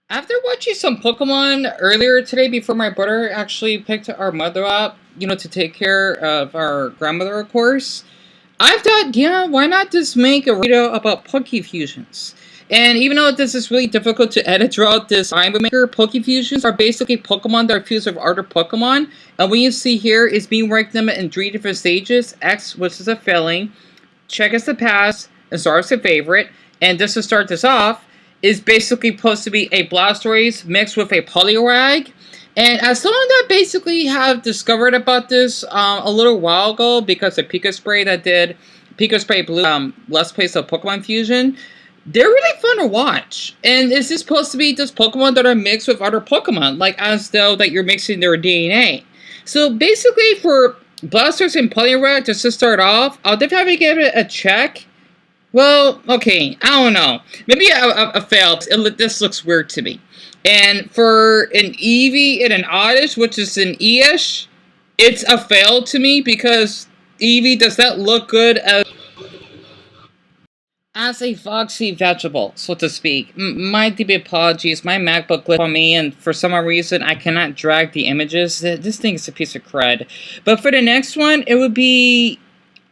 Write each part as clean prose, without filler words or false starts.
After watching some Pokemon earlier today, before my brother actually picked our mother up, to take care of our grandmother, of course, I thought, yeah, why not just make a video about Pokéfusions? And even though this is really difficult to edit throughout this time maker, Pokéfusions are basically Pokemon that are fused with other Pokemon. And what you see here is me ranking them in 3 different stages. X, which is a failing, check as the pass, and star as a favorite. And just to start this off, is basically supposed to be a Blastoise mixed with a Poliwag. And as someone that basically have discovered about this a little while ago, because of Pika Spray that did Pika Spray Blue Let's Play of Pokemon Fusion, they're really fun to watch. And is this supposed to be just Pokemon that are mixed with other Pokemon, like as though that you're mixing their DNA? So basically for Blastoise and Poliwag, just to start off, I'll definitely give it a check. Well, okay, I don't know. Maybe a fail. This looks weird to me. And for an Eevee and an Oddish, which is an E-ish, it's a fail to me because Eevee does not look good as a foxy vegetable, so to speak. My deep apologies, my MacBook glitched on me, and for some reason I cannot drag the images. This thing is a piece of crud. But for the next one, it would be...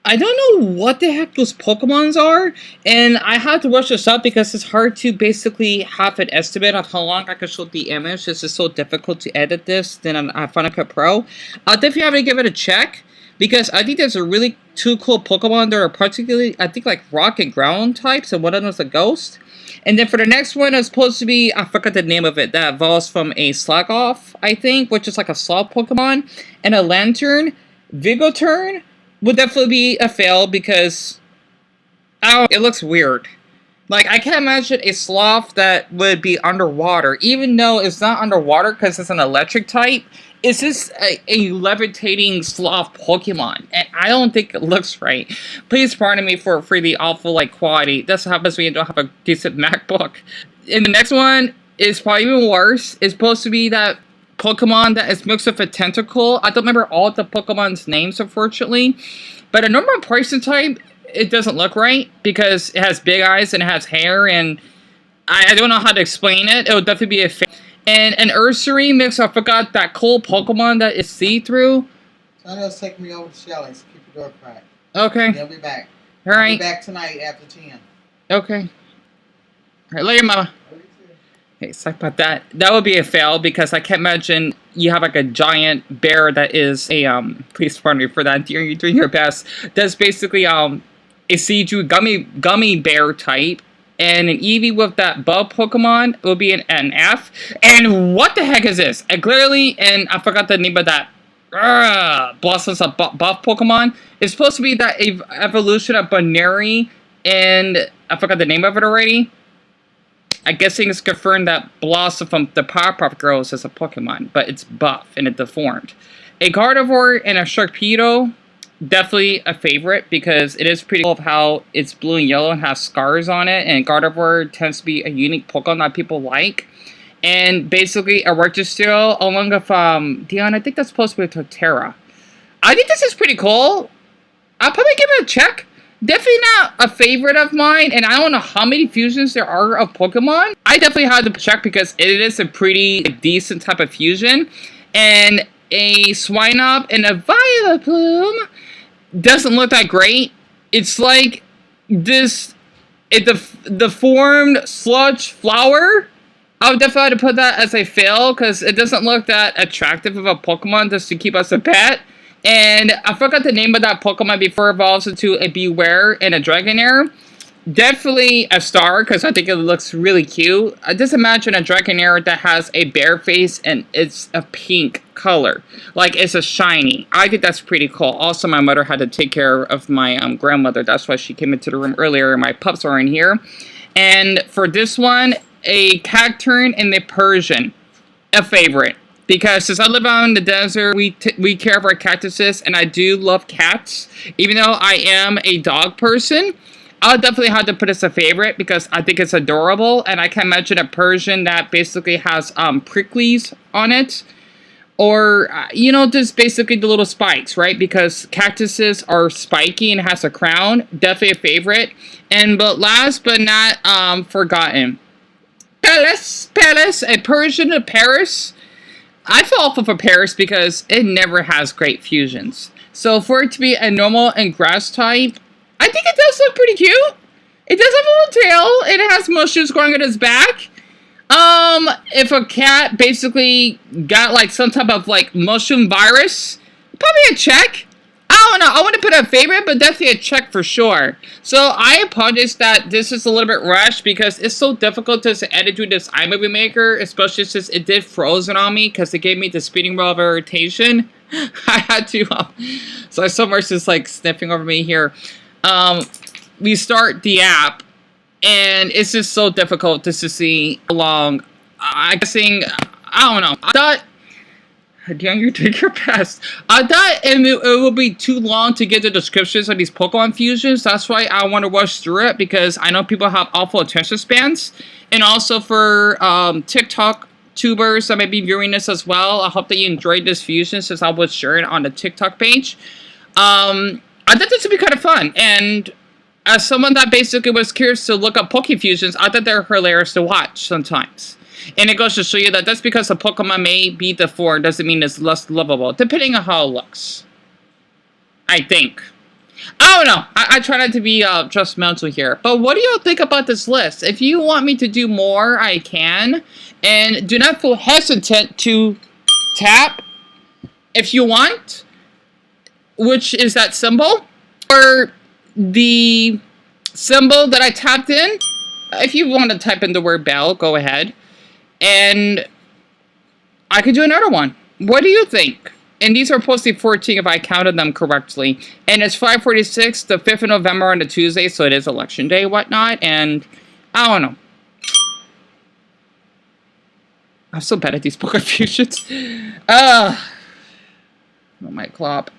I don't know what the heck those Pokemons are, and I had to rush this up because it's hard to basically have an estimate of how long I can show the image. This is so difficult to edit this than on Final Cut Pro. I'll definitely have to give it a check, because I think there's a really two cool Pokemon that are particularly, I think, like rock and ground types, and one of them is a ghost. And then for the next one, it's supposed to be, I forgot the name of it, that evolves from a Slagoth, I think, which is like a sloth Pokemon, and a Lantern, Vigotern, would definitely be a fail because it looks weird. Like, I can't imagine a sloth that would be underwater, even though it's not underwater because it's an electric type. It's just a levitating sloth Pokemon, and I don't think it looks right. Please pardon me for the awful quality. That's what happens when you don't have a decent MacBook. And the next one is probably even worse. It's supposed to be that Pokemon that is mixed with a tentacle. I don't remember all the Pokemon's names, unfortunately. But a normal Poison type, it doesn't look right because it has big eyes and it has hair, and I don't know how to explain it. It would definitely be a fail. And an Ursaring mix, I forgot that cool Pokemon that is see-through. Someone's taking me over to Shelly's. Keep the door cracked. Okay. They'll be back. All right. I'll be back tonight after 10. Okay. All right, later, Mama. Okay, sorry about that. That would be a fail because I can't imagine you have like a giant bear that is a please pardon me for that. You're doing your best. That's basically a Seiju gummy bear type, and an Eevee with that bug Pokemon will be an F. And what the heck is this? And clearly, and I forgot the name of that Blossoms of Buff Pokemon. It's supposed to be that evolution of Baneri, and I forgot the name of it already. I'm guessing it's confirmed that Blossom from the Powerpuff Girls is a Pokemon, but it's buff and it's deformed. A Gardevoir and a Sharpedo, definitely a favorite because it is pretty cool of how it's blue and yellow and has scars on it, and Gardevoir tends to be a unique Pokemon that people like. And basically a Registeel along with Deon, I think that's supposed to be a Torterra. I think this is pretty cool. I'll probably give it a check. Definitely not a favorite of mine, and I don't know how many fusions there are of Pokemon. I definitely had to check because it is a pretty decent type of fusion. And a Swinub and a Vileplume doesn't look that great. It's like this, the formed sludge flower. I would definitely have to put that as a fail because it doesn't look that attractive of a Pokemon just to keep us a pet. And I forgot the name of that Pokemon before it evolves into a Beware and a Dragonair. Definitely a star, because I think it looks really cute. I just imagine a Dragonair that has a bear face and it's a pink color. Like, it's a shiny. I think that's pretty cool. Also, my mother had to take care of my grandmother. That's why she came into the room earlier. My pups are in here. And for this one, a Cacturne and a Persian. A favorite. Because since I live out in the desert, we care for our cactuses, and I do love cats. Even though I am a dog person, I'll definitely have to put it as a favorite because I think it's adorable, and I can imagine a Persian that basically has pricklies on it. Or, just basically the little spikes, right? Because cactuses are spiky and has a crown. Definitely a favorite. But last but not forgotten, Gillespie! Paris, a Persian of Paris. I fell off of a Paris because it never has great fusions. So for it to be a normal and grass type, I think it does look pretty cute. It does have a little tail. It has mushrooms growing on its back. If a cat basically got like some type of like mushroom virus, probably a check. I don't know. I want to put a favorite, but definitely a check for sure. So I apologize that this is a little bit rushed because it's so difficult to edit through this iMovie Maker, especially since it did frozen on me because it gave me the spinning wheel of irritation. I had to, so I saw Mercy's like sniffing over me here. We start the app, and it's just so difficult just to see along. I'm guessing, I don't know. I thought, Deon, you take your best. I thought it would be too long to get the descriptions of these Pokemon fusions. That's why I want to rush through it, because I know people have awful attention spans. And also for TikTok tubers that may be viewing this as well, I hope that you enjoyed this fusion since I was sharing it on the TikTok page. I thought this would be kind of fun. And as someone that basically was curious to look up Pokéfusions, I thought they're hilarious to watch sometimes. And it goes to show you that just because a Pokemon may be the form doesn't mean it's less lovable, depending on how it looks. I think. I don't know. I try not to be judgmental here. But what do y'all think about this list? If you want me to do more, I can. And do not feel hesitant to tap if you want, which is that symbol, or the symbol that I tapped in. If you want to type in the word bell, go ahead. And I could do another one. What do you think? And these are posted 14 if I counted them correctly. And it's 5:46, the 5th of November on a Tuesday, so it is election day, whatnot. And I don't know. I'm so bad at these Pokéfusions. Oh my clop.